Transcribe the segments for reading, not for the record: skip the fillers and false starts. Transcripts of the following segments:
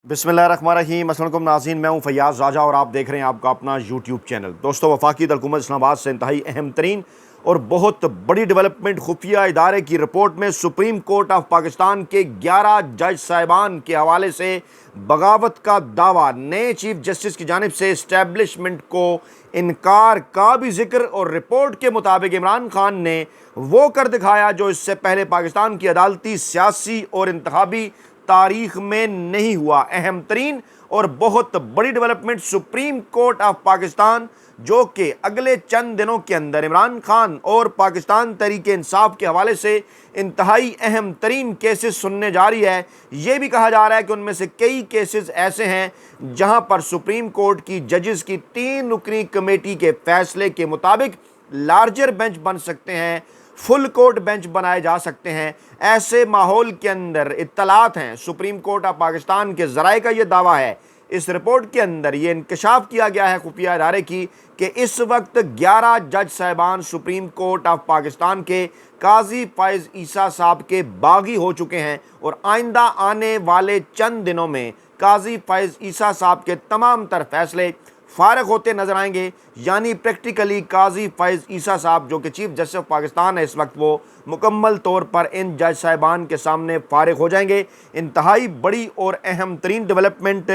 बिस्मिल्लाहिर्रहमानिर्रहीम। अस्सलाम वालेकुम नाज़रीन, मैं हूं फैयाज़ राजा और आप देख रहे हैं आपका अपना यूट्यूब चैनल। दोस्तों, वफाकी हुकूमत इस्लामाबाद से इंतहाई अहम तरीन और बहुत बड़ी डेवलपमेंट खुफिया इदारे की रिपोर्ट में सुप्रीम कोर्ट ऑफ पाकिस्तान के 11 जज साहिबान के हवाले से बगावत का दावा, नए चीफ जस्टिस की जानिब से इस्टेब्लिशमेंट को इनकार का भी जिक्र और रिपोर्ट के मुताबिक इमरान खान ने वो कर दिखाया जो इससे पहले पाकिस्तान की अदालती, सियासी और इंतखाबी तारीख में नहीं हुआ। अहम तरीन और बहुत बड़ी development, supreme court of Pakistan जो कि अगले चंद दिनों के अंदर इमरान खान और पाकिस्तान तहरीक इंसाफ के हवाले से इंतहाई अहम तरीन केसेस सुनने जा रही है। यह भी कहा जा रहा है कि उनमें से कई केसेस ऐसे हैं जहां पर सुप्रीम कोर्ट की जजेस की 3 रुकनी कमेटी के फैसले के मुताबिक लार्जर बेंच बन सकते हैं, फुल कोर्ट बेंच बनाए जा सकते हैं। ऐसे माहौल के अंदर इत्तलात हैं, सुप्रीम कोर्ट ऑफ पाकिस्तान के ज़राए का यह दावा है, इस रिपोर्ट के अंदर यह इंकशाफ किया गया है खुफिया इदारे की कि इस वक्त 11 जज साहिबान सुप्रीम कोर्ट ऑफ पाकिस्तान के काजी फ़ाइज़ ईसा साहब के बागी हो चुके हैं और आइंदा आने वाले चंद दिनों में काजी फ़ाइज़ ईसा साहब के तमाम तर फैसले फारग होते नजर आएंगे। यानी प्रैक्टिकली काजी फ़ाइज़ ईसा साहब जो कि चीफ जस्टिस ऑफ पाकिस्तान है इस वक्त, वो मुकम्मल तौर पर इन जज साहिबान के सामने फारग हो जाएंगे। इंतहाई बड़ी और अहम तरीन डेवलपमेंट,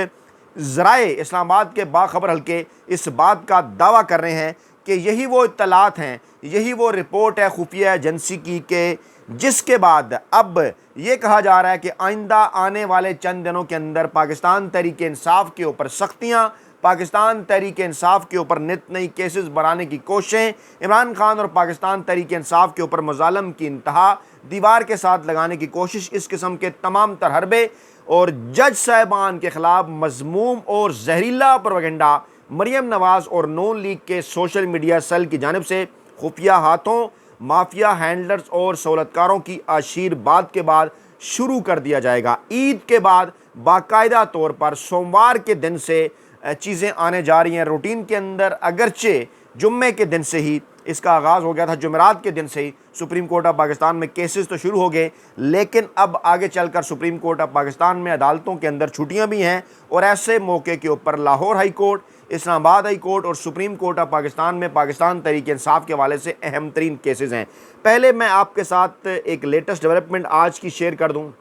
ज़राए इस्लामाबाद के बाखबर हल्के इस बात का दावा कर रहे हैं कि यही वो इत्तलात हैं, यही वो रिपोर्ट है खुफिया एजेंसी की के जिसके बाद अब ये कहा जा रहा है कि आइंदा आने वाले चंद दिनों के अंदर पाकिस्तान तहरीक इंसाफ के ऊपर सख्तियाँ, पाकिस्तान तहरीक इंसाफ के ऊपर नित नई केसेस बनाने की कोशिशें, इमरान खान और पाकिस्तान तहरीक इंसाफ के ऊपर मज़ालम की इंतहा दीवार के साथ लगाने की कोशिश, इस किस्म के तमाम तर हरबे और जज साहिबान के ख़िलाफ़ मज़मूम और जहरीला प्रोपेगेंडा मरियम नवाज़ और नून लीग के सोशल मीडिया सेल की जानिब से खुफिया हाथों माफिया हैंडलर्स और सहूलतकारों की आशीर्वाद के बाद शुरू कर दिया जाएगा। ईद के बाद बाकायदा तौर पर सोमवार के दिन से चीज़ें आने जा रही हैं रूटीन के अंदर। अगरचे जुम्मे के दिन से ही इसका आगाज़ हो गया था, जुमेरात के दिन से ही सुप्रीम कोर्ट ऑफ पाकिस्तान में केसेस तो शुरू हो गए, लेकिन अब आगे चलकर सुप्रीम कोर्ट ऑफ पाकिस्तान में अदालतों के अंदर छुट्टियां भी हैं और ऐसे मौके के ऊपर Lahore high court, Islamabad high court और सुप्रीम कोर्ट ऑफ पाकिस्तान में पाकिस्तान तहरीक इंसाफ के हवाले से अहम तरीन केसेस हैं। पहले मैं आपके साथ एक लेटेस्ट डेवलपमेंट आज की शेयर कर दूँ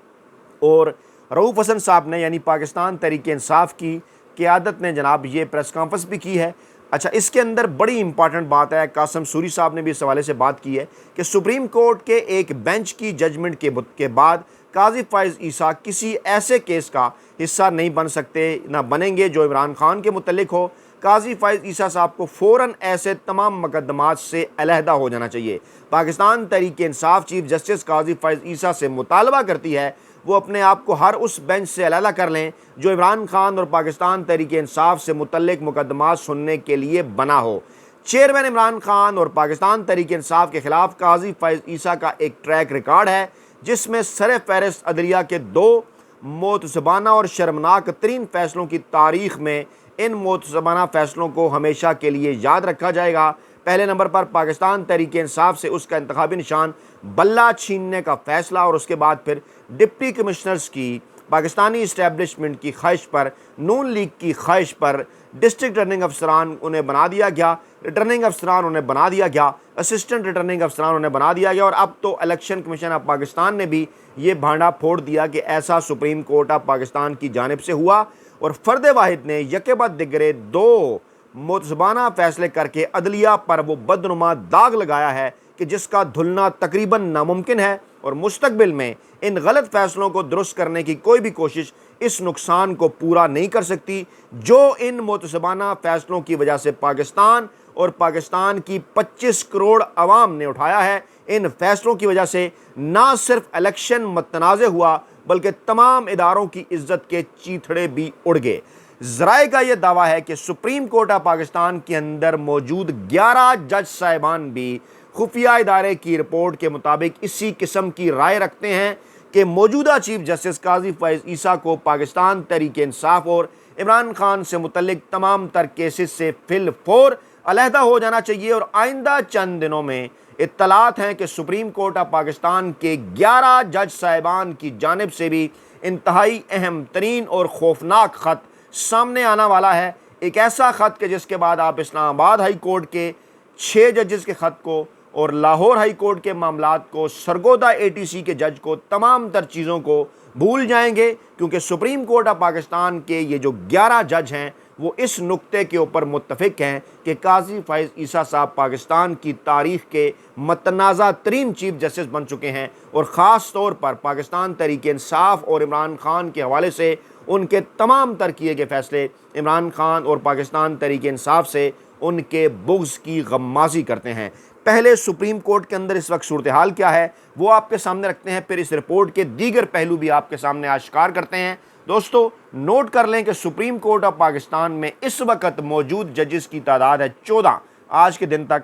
और रऊफ़ हसन साहब ने यानी पाकिस्तान तहरीक इंसाफ की क़यादत ने जनाब ये प्रेस कॉन्फ्रेंस भी की है। अच्छा, इसके अंदर बड़ी इंपॉर्टेंट बात है, कासिम सूरी साहब ने भी इस हवाले से बात की है कि सुप्रीम कोर्ट के एक बेंच की जजमेंट के बाद काजी फ़ाइज़ ईसा किसी ऐसे केस का हिस्सा नहीं बन सकते, ना बनेंगे जो इमरान खान के मुतल्लिक हो। काजी फ़ाइज़ ईसा साहब को फ़ौरन ऐसे तमाम मुकदमात से अलहदा हो जाना चाहिए। पाकिस्तान तहरीक इंसाफ चीफ जस्टिस काजी फ़ाइज़ ईसा से मुतालबा करती है वो अपने आप को हर उस बेंच से अलहदा कर लें जो इमरान खान और पाकिस्तान तहरीक इंसाफ से मुतल्लिक मुकदमात सुनने के लिए बना हो। चेयरमैन इमरान खान और पाकिस्तान तहरीक इंसाफ के खिलाफ काजी फ़ाइज़ ईसा का एक ट्रैक रिकॉर्ड है जिसमें सर फ़हरिस्त अदलिया के 2 मोतज़बाना और शर्मनाक तरीन फ़ैसलों की तारीख़ में इन मोतज़बाना फ़ैसलों को हमेशा के लिए याद रखा जाएगा। पहले नंबर पर पाकिस्तान तहरीक इंसाफ से उसका इंतखाबी निशान बल्ला छीनने का फ़ैसला और उसके बाद फिर डिप्टी कमिश्नर्स की पाकिस्तानी इस्टेब्लिशमेंट की ख्वाहिश पर, नून लीग की ख्वाहिश पर डिस्ट्रिक्ट रिटर्निंग अफसरान उन्हें बना दिया गया, रिटर्निंग अफसरान उन्हें बना दिया गया, असिस्टेंट रिटर्निंग अफसरान उन्हें बना दिया गया और अब तो इलेक्शन कमीशन ऑफ पाकिस्तान ने भी ये भांडा फोड़ दिया कि ऐसा सुप्रीम कोर्ट ऑफ पाकिस्तान की जानिब से हुआ और फ़र्द वाहिद ने यके बाद दिगरे 2 मुतज़बाना फ़ैसले करके अदलिया पर वो बदनुमा दाग लगाया है कि जिसका धुलना तकरीबन नामुमकिन है और मुस्तकबिल में इन गलत फ़ैसलों को दुरुस्त करने की कोई भी कोशिश इस नुकसान को पूरा नहीं कर सकती जो इन मुतज़बाना फ़ैसलों की वजह से पाकिस्तान और पाकिस्तान की 25 करोड़ अवाम ने उठाया है। इन फ़ैसलों की वजह से ना सिर्फ इलेक्शन मतनाज़ हुआ बल्कि तमाम इदारों की इज्जत के चीथड़े भी उड़ गए। ज़राए का यह दावा है कि सुप्रीम कोर्ट ऑफ पाकिस्तान के अंदर मौजूद 11 जज साहिबान भी खुफिया इदारे की रिपोर्ट के मुताबिक इसी किस्म की राय रखते हैं कि मौजूदा चीफ जस्टिस काजी फ़ाइज़ ईसा को पाकिस्तान तहरीक इंसाफ और इमरान खान से मुतल्लिक तमाम तर केसेस से फिलफौर अलहदा हो जाना चाहिए और आइंदा चंद दिनों में इत्तलात हैं कि सुप्रीम कोर्ट ऑफ पाकिस्तान के 11 जज साहिबान की जानिब से भी इंतहाई अहम तरीन और खौफनाक ख़त सामने आने वाला है। एक ऐसा ख़त कि जिसके बाद आप इस्लामाबाद हाई कोर्ट के 6 जजेस के ख़त को और लाहौर हाई कोर्ट के मामलात को, सरगोदा ATC के जज को, तमाम तर चीज़ों को भूल जाएंगे, क्योंकि सुप्रीम कोर्ट ऑफ पाकिस्तान के ये जो 11 जज हैं वो इस नुक्ते के ऊपर मुत्तफ़िक हैं कि काजी फ़ैज़ ईसा साहब पाकिस्तान की तारीख़ के मतनाज़ा तरीन चीफ जस्टिस बन चुके हैं और ख़ास तौर पर पाकिस्तान तहरीक इंसाफ और इमरान ख़ान के हवाले से उनके तमाम तर किए गए फ़ैसले इमरान ख़ान और पाकिस्तान तहरीक इंसाफ से उनके बुग़्ज़ की गम्माज़ी करते हैं। पहले सुप्रीम कोर्ट के अंदर इस वक्त सूरत हाल क्या है वो आपके सामने रखते हैं, फिर इस रिपोर्ट के दीगर पहलू भी आपके सामने आश्कार करते हैं। दोस्तों, नोट कर लें कि सुप्रीम कोर्ट ऑफ पाकिस्तान में इस वक्त मौजूद जजेस की तादाद है 14 आज के दिन तक,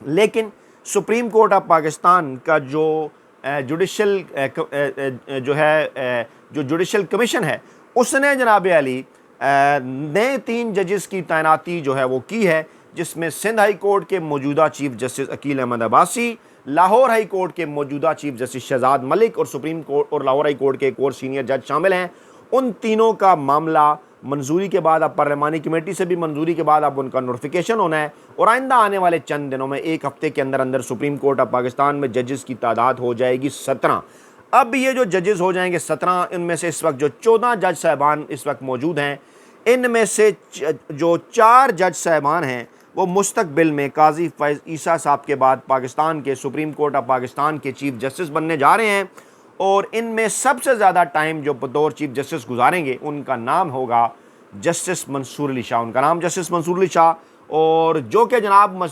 लेकिन सुप्रीम कोर्ट ऑफ पाकिस्तान का जो जुडिशल जुडिशल कमीशन है उसने जनाब अली नए 3 जजेस की तैनाती जो है वो की है, जिसमें सिंध हाई कोर्ट के मौजूदा chief justice Aqeel Ahmed Abbasi, Lahore high court के मौजूदा चीफ जस्टिस शहजाद मलिक और सुप्रीम कोर्ट और लाहौर हाई कोर्ट के एक और सीनियर जज शामिल हैं। उन तीनों का मामला मंजूरी के बाद अब पार्लिमानी कमेटी से भी मंजूरी के बाद अब उनका नोटिफिकेशन होना है और आइंदा आने वाले चंद दिनों में, एक हफ्ते के अंदर अंदर सुप्रीम कोर्ट ऑफ पाकिस्तान में जजेस की तादाद हो जाएगी 17। अब ये जो जजेस हो जाएंगे 17, इनमें से इस वक्त जो 14 जज साहबान इस वक्त मौजूद हैं, इनमें से जो 4 जज साहबान हैं वो मुस्तकबिल में काजी फ़ैज़ ईसा साहब के बाद पाकिस्तान के सुप्रीम कोर्ट ऑफ पाकिस्तान के चीफ जस्टिस बनने जा रहे हैं और इनमें सबसे ज़्यादा टाइम जो बतौर चीफ जस्टिस गुजारेंगे उनका नाम होगा जस्टिस मंसूर अली शाह। उनका नाम जस्टिस मंसूर अली शाह, और जो कि जनाब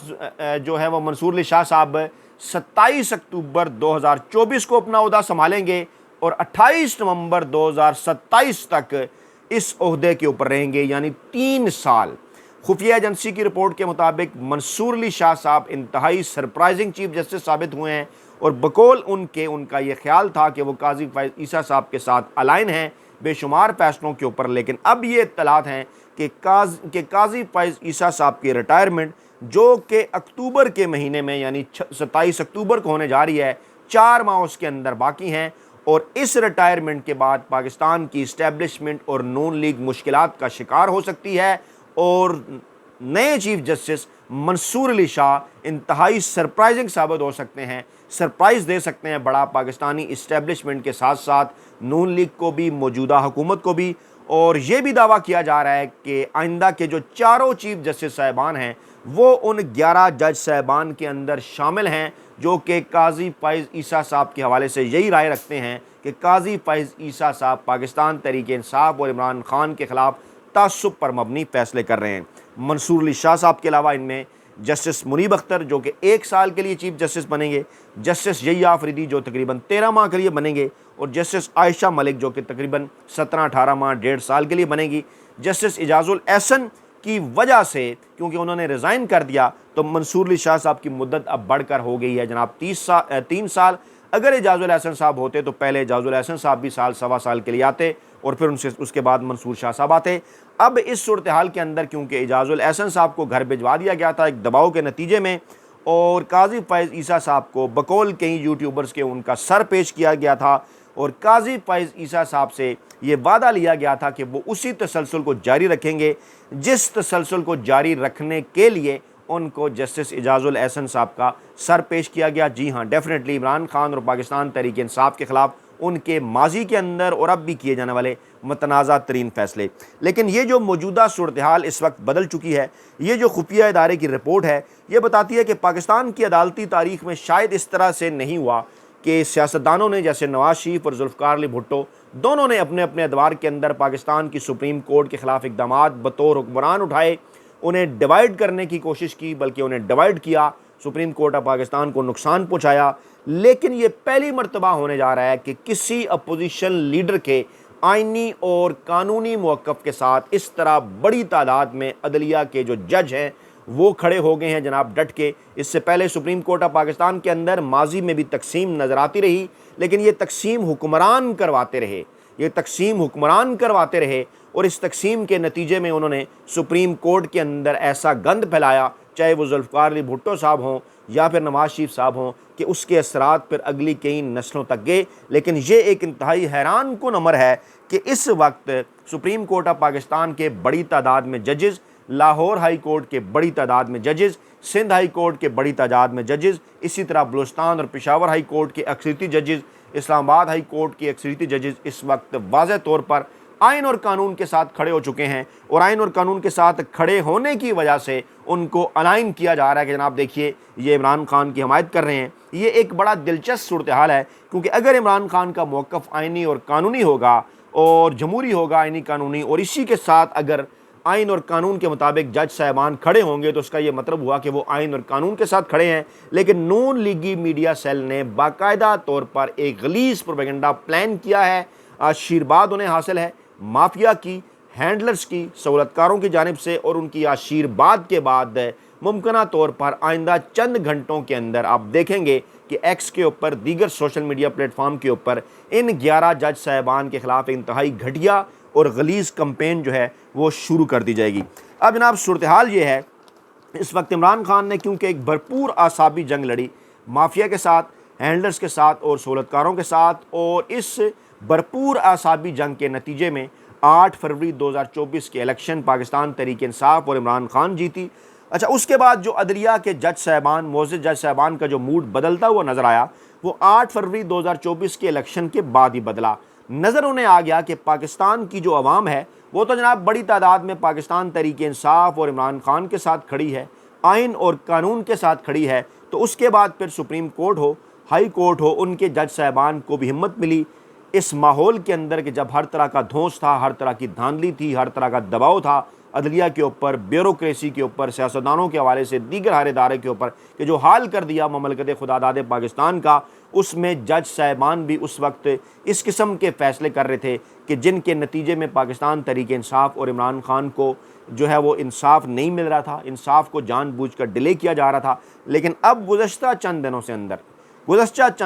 जो है वो मंसूर अली शाह साहब 27 अक्टूबर 2024 को अपना ओहदा संभालेंगे और 28 नवंबर 2027 तक इस ओहदे के ऊपर रहेंगे, यानी 3 साल। खुफिया एजेंसी की रिपोर्ट के मुताबिक मंसूर अली शाह साहब इंतहाई सरप्राइजिंग चीफ जस्टिस साबित हुए हैं और बकौल उनका ये ख्याल था कि वो काजी फ़ैज़ ईसा साहब के साथ अलाइन हैं बेशुमार फैसलों के ऊपर, लेकिन अब ये इत्तलात हैं कि काजी फ़ैज़ ईसा साहब की रिटायरमेंट जो कि अक्टूबर के महीने में यानी 27 अक्टूबर को होने जा रही है, 4 माह उसके अंदर बाकी हैं और इस रिटायरमेंट के बाद पाकिस्तान की इस्टेब्लिशमेंट और नून लीग मुश्किलात का शिकार हो सकती है और नए चीफ जस्टिस मंसूर अली शाह इंतहाई सरप्राइजिंग साबित हो सकते हैं, सरप्राइज़ दे सकते हैं बड़ा पाकिस्तानी इस्टेब्लिशमेंट के साथ साथ नून लीग को भी, मौजूदा हुकूमत को भी। और ये भी दावा किया जा रहा है कि आइंदा के जो 4 चीफ जस्टिस साहिबान हैं वो उन 11 जज साहिबान के अंदर शामिल हैं जो कि काजी फ़ैज़ ईसा साहब के हवाले से यही राय रखते हैं कि काजी फ़ैज़ ईसा साहब पाकिस्तान तहरीक इंसाफ और इमरान ख़ान के ख़िलाफ़ तासुब पर मबनी फ़ैसले कर रहे हैं। मंसूर अली शाह साहब के अलावा इनमें जस्टिस मुनीब अख्तर जो कि 1 साल के लिए चीफ जस्टिस बनेंगे, जस्टिस यहिया अफरीदी जो तकरीबन 13 माह के लिए बनेंगे और जस्टिस आयशा मलिक जो कि तकरीबन 17-18 माह 1.5 साल के लिए बनेगी। जस्टिस इजाज़ुल एहसन की वजह से, क्योंकि उन्होंने रिज़ाइन कर दिया, तो मंसूर अली शाह साहब की मुद्दत अब बढ़कर हो गई है जनाब 3 साल। अगर इजाज़ुल एहसन साहब होते तो पहले इजाज़ुल एहसन साहब भी सवा साल के लिए आते और फिर उसके बाद मंसूर शाह साहब आते। अब इस सूरत हाल के अंदर क्योंकि इजाज़ुल एहसन साहब को घर भिजवा दिया गया था एक दबाव के नतीजे में और काजी फ़ैज़ ईसा साहब को बकौल कई यूट्यूबर्स के उनका सर पेश किया गया था और काजी फ़ैज़ ईसा साहब से ये वादा लिया गया था कि वो उसी तसलसल को जारी रखेंगे जिस तसलसल को जारी रखने के लिए उनको जस्टिस इजाज़ुल एहसन साहब का सर पेश किया गया। जी हाँ, डेफिनेटली इमरान ख़ान और पाकिस्तान तहरीक इंसाफ के ख़िलाफ़ उनके माजी के अंदर और अब भी किए जाने वाले मतनाज़ा तरीन फ़ैसले। लेकिन ये जो मौजूदा सूरत हाल इस वक्त बदल चुकी है, ये जो खुफिया इदारे की रिपोर्ट है ये बताती है कि पाकिस्तान की अदालती तारीख़ में शायद इस तरह से नहीं हुआ कि सियासतदानों ने जैसे नवाज शरीफ और जुल्फ़िकार अली भुट्टो दोनों ने अपने अपने अदवार के अंदर पाकिस्तान की सुप्रीम कोर्ट के ख़िलाफ़ इक़दामात बतौर हुक्मरान उठाए, उन्हें डिवाइड करने की कोशिश की, बल्कि उन्हें डिवाइड किया, सुप्रीम कोर्ट ऑफ पाकिस्तान को नुकसान पहुँचाया। लेकिन ये पहली मरतबा होने जा रहा है कि किसी अपोजिशन लीडर के आइनी और कानूनी मौक़िफ़ के साथ इस तरह बड़ी तादाद में अदलिया के जो जज हैं वो खड़े हो गए हैं जनाब डट के। इससे पहले सुप्रीम कोर्ट ऑफ पाकिस्तान के अंदर माजी में भी तकसीम नज़र आती रही, लेकिन ये तकसीम हुक्मरान करवाते रहे और इस तकसीम के नतीजे में उन्होंने सुप्रीम कोर्ट के अंदर ऐसा गंद फैलाया चाहे वो जुल्फ़िकार अली भुट्टो साहब हों या फिर नवाज शरीफ साहब हों, कि उसके असरात फिर अगली कई नस्लों तक गए। लेकिन ये एक इंतहाई हैरान कुन अमर है कि इस वक्त सुप्रीम कोर्ट ऑफ पाकिस्तान के बड़ी तादाद में जजेज़, लाहौर हाई कोर्ट के बड़ी तादाद में जजेज़, सिंध हाई कोर्ट के बड़ी तादाद में जजेज़, इसी तरह बलूचिस्तान और पेशावर हाई कोर्ट के अक्सरियती जजेज़, इस्लामाबाद हाई कोर्ट के अक्सरियती जजेज़ इस वक्त वाज़ेह तौर पर आइन और कानून के साथ खड़े हो चुके हैं। और आइन और कानून के साथ खड़े होने की वजह से उनको अलाइन किया जा रहा है कि जनाब देखिए ये इमरान खान की हमायत कर रहे हैं। ये एक बड़ा दिलचस्प सूरत हाल है, क्योंकि अगर इमरान खान का मौक़िफ़ आइनी और कानूनी होगा और जमहूरी होगा आइनी कानूनी, और इसी के साथ अगर आइन और कानून के मुताबिक जज साहिबान खड़े होंगे, तो उसका ये मतलब हुआ कि वो आइन और कानून के साथ खड़े हैं। लेकिन नून लीगी मीडिया सेल ने बाकायदा तौर पर एक गलीज़ प्रोपेगेंडा प्लान किया है। आशीर्वाद उन्हें हासिल है माफिया की, हैंडलर्स की, सहूलतकारों की जानिब से, और उनकी आशीर्वाद के बाद मुमकिन तौर पर आइंदा चंद घंटों के अंदर आप देखेंगे कि एक्स के ऊपर, दीगर सोशल मीडिया प्लेटफॉर्म के ऊपर इन 11 जज साहिबान के ख़िलाफ़ इंतहाई घटिया और गलीज़ कंपेन जो है वो शुरू कर दी जाएगी। अब जनाब सूरत हाल ये है, इस वक्त इमरान खान ने क्योंकि एक भरपूर आसाबी जंग लड़ी माफिया के साथ, हैंडलर्स के साथ और सहूलतकारों के साथ, और इस भरपूर आसाबी जंग के नतीजे में 8 फरवरी 2024 के इलेक्शन पाकिस्तान तहरीक इंसाफ और इमरान खान जीती। अच्छा, उसके बाद जो अदलिया के जज साहबान, मोअज़्ज़ज़ जज साहबान का जो मूड बदलता हुआ नज़र आया, वो 8 फरवरी 2024 के इलेक्शन के बाद ही बदला। नज़र उन्हें आ गया कि पाकिस्तान की जो अवाम है वो तो जनाब बड़ी तादाद में पाकिस्तान तहरीक इंसाफ और इमरान खान के साथ खड़ी है, आइन और कानून के साथ खड़ी है। तो उसके बाद फिर सुप्रीम कोर्ट हो, हाई कोर्ट हो, उनके जज साहबान को भी हिम्मत मिली इस माहौल के अंदर कि जब हर तरह का धौंस था, हर तरह की धांधली थी, हर तरह का दबाव था अदलिया के ऊपर, ब्यूरोक्रेसी के ऊपर, सियासतदानों के हवाले से, दीगर हर इदारे के ऊपर, कि जो हाल कर दिया ममलकत खुदादाद पाकिस्तान का, उसमें जज साहिबान भी उस वक्त इस किस्म के फ़ैसले कर रहे थे कि जिनके नतीजे में पाकिस्तान तहरीक इंसाफ और इमरान खान को जो है वो इंसाफ नहीं मिल रहा था, इंसाफ को जानबूझकर डिले किया जा रहा था। लेकिन अब गुज़श्ता चंद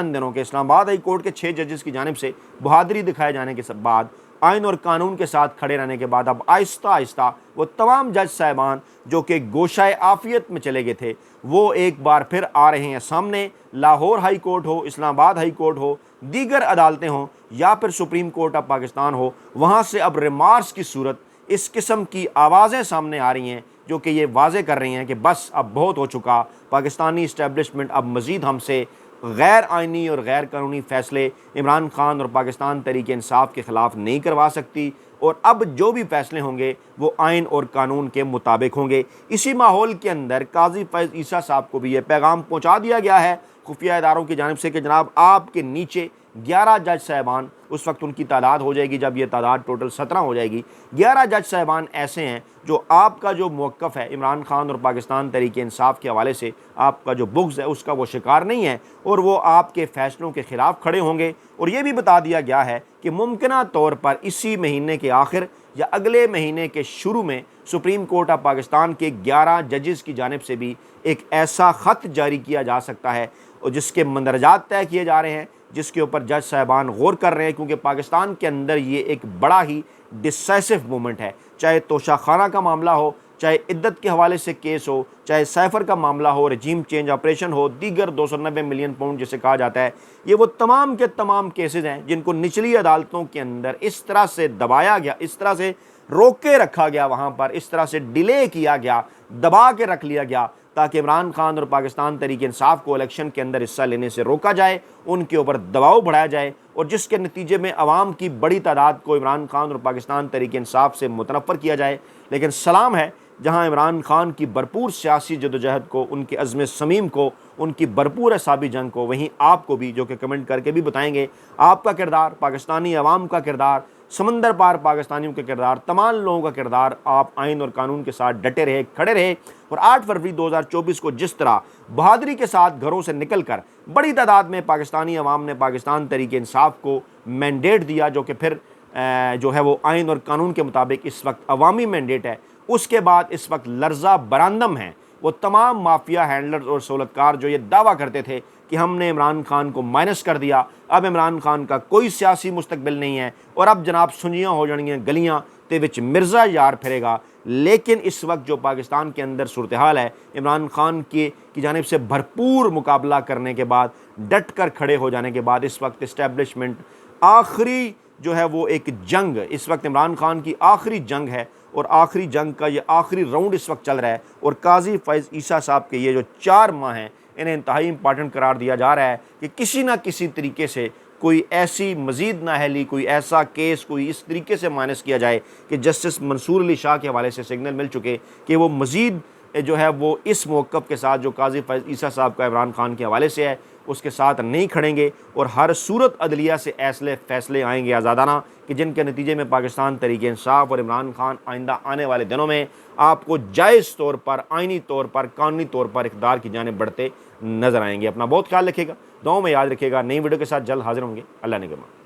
दिनों के इस्लामाबाद हाई कोर्ट के 6 जजेस की जानिब से बहादुरी दिखाए जाने के बाद, आइन और कानून के साथ खड़े रहने के बाद, अब आहिस्ता आहिस्ता वो तमाम जज साहिबान जो कि गोशाए आफियत में चले गए थे, वो एक बार फिर आ रहे हैं सामने। लाहौर हाई कोर्ट हो, इस्लामाबाद हाई कोर्ट हो, दीगर अदालतें हों या फिर सुप्रीम कोर्ट ऑफ पाकिस्तान हो, वहाँ से अब रिमार्स की सूरत इस किस्म की आवाज़ें सामने आ रही हैं जो कि ये वाज़े कर रही हैं कि बस अब बहुत हो चुका, पाकिस्तानी इस्टेब्लिशमेंट अब मज़ीद हमसे गैर आइनी और गैर कानूनी फ़ैसले इमरान खान और पाकिस्तान तहरीक इंसाफ के ख़िलाफ़ नहीं करवा सकती, और अब जो भी फ़ैसले होंगे वो आइन और कानून के मुताबिक होंगे। इसी माहौल के अंदर काजी फैज़ ईसा साहब को भी ये पैगाम पहुँचा दिया गया है खुफिया इदारों की जानिब से कि जनाब आपके नीचे 11 जज साहिबान, उस वक्त उनकी तादाद हो जाएगी जब ये तादाद टोटल 17 हो जाएगी, 11 जज साहिबान ऐसे हैं जो आपका जो मौक़िफ़ है इमरान खान और पाकिस्तान तहरीक इंसाफ के हवाले से, आपका जो बुग़्ज़ है उसका वो शिकार नहीं है, और वो आपके फ़ैसलों के ख़िलाफ़ खड़े होंगे। और ये भी बता दिया गया है कि मुमकिन तौर पर इसी महीने के आखिर या अगले महीने के शुरू में सुप्रीम कोर्ट ऑफ पाकिस्तान के 11 जजेस की जानिब से भी एक ऐसा ख़त जारी किया जा सकता है और जिसके मंदरजात तय किए जा रहे हैं, जिसके ऊपर जज साहिबान गौर कर रहे हैं, क्योंकि पाकिस्तान के अंदर ये एक बड़ा ही डिसाइसिव मोमेंट है। चाहे तोशा खाना का मामला हो, चाहे इद्दत के हवाले से केस हो, चाहे साइफर का मामला हो, रजीम चेंज ऑपरेशन हो, दीगर 290 मिलियन पाउंड जिसे कहा जाता है, ये वो तमाम के तमाम केसेस हैं जिनको निचली अदालतों के अंदर इस तरह से दबाया गया, इस तरह से रोक के रखा गया, वहाँ पर इस तरह से डिले किया गया, दबा के रख लिया गया ताकि इमरान खान और पाकिस्तान तहरीक इंसाफ को इलेक्शन के अंदर हिस्सा लेने से रोका जाए, उनके ऊपर दबाव बढ़ाया जाए, और जिसके नतीजे में अवाम की बड़ी तादाद को इमरान खान और पाकिस्तान तहरीक इंसाफ से मुतनफ़र किया जाए। लेकिन सलाम है जहां इमरान खान की भरपूर सियासी जदोजहद को, उनके अज़्म समीम को, उनकी भरपूर असाबी जंग को, वहीं आपको भी जो कि कमेंट करके भी बताएंगे आपका किरदार, पाकिस्तानी अवाम का किरदार, समंदर पार पाकिस्तानियों के किरदार, तमाम लोगों का किरदार, आप आइन और कानून के साथ डटे रहे, खड़े रहे, और 8 फरवरी 2024 को जिस तरह बहादुरी के साथ घरों से निकल कर बड़ी तादाद में पाकिस्तानी अवाम ने पाकिस्तान तहरीक इंसाफ को मैंडेट दिया, जो कि फिर जो है वो आइन और कानून के मुताबिक इस वक्त अवामी मैंडेट है, उसके बाद इस वक्त लर्जा बरांदम हैं वो तमाम माफिया, हैंडलर्स और सहूलतकार जो ये दावा करते थे कि हमने इमरान खान को माइनस कर दिया, अब इमरान खान का कोई सियासी मुस्तकबिल नहीं है, और अब जनाब सुनियाँ हो जाएंगी गलियाँ, ते विच मिर्ज़ा यार फिरेगा। लेकिन इस वक्त जो पाकिस्तान के अंदर सूरत हाल है, इमरान खान की जानिब से भरपूर मुकाबला करने के बाद, डट कर खड़े हो जाने के बाद, इस वक्त इस्टेब्लिशमेंट आखिरी जो है वो एक जंग, इस वक्त इमरान खान की आखिरी जंग है और आखिरी जंग का ये आखिरी राउंड इस वक्त चल रहा है। और काजी फैज़ ईसा साहब के ये जो 4 माह हैं, इन्हें इंतहाई इंपॉर्टेंट करार दिया जा रहा है कि किसी ना किसी तरीके से कोई ऐसी मज़ीद नाअहली, कोई ऐसा केस कोई इस तरीके से माइनस किया जाए कि जस्टिस मंसूर अली शाह के हवाले से सिग्नल मिल चुके कि वो मज़ीद जो है वो इस मौक़िफ़ के साथ जो काजी फैज़ ईसा साहब का इमरान खान के हवाले से है उसके साथ नहीं खड़ेंगे और हर सूरत अदलिया से ऐसे फ़ैसले आएंगे आज़ादाना कि जिनके नतीजे में पाकिस्तान तहरीक इंसाफ और इमरान खान आइंदा आने वाले दिनों में आपको जायज़ तौर पर, आइनी तौर पर, कानूनी तौर पर इक़्तिदार की जानिब बढ़ते नज़र आएंगे। अपना बहुत ख्याल रखिएगा, दुआओं में याद रखिएगा। नई वीडियो के साथ जल्द हाजिर होंगे। अल्लाह ने के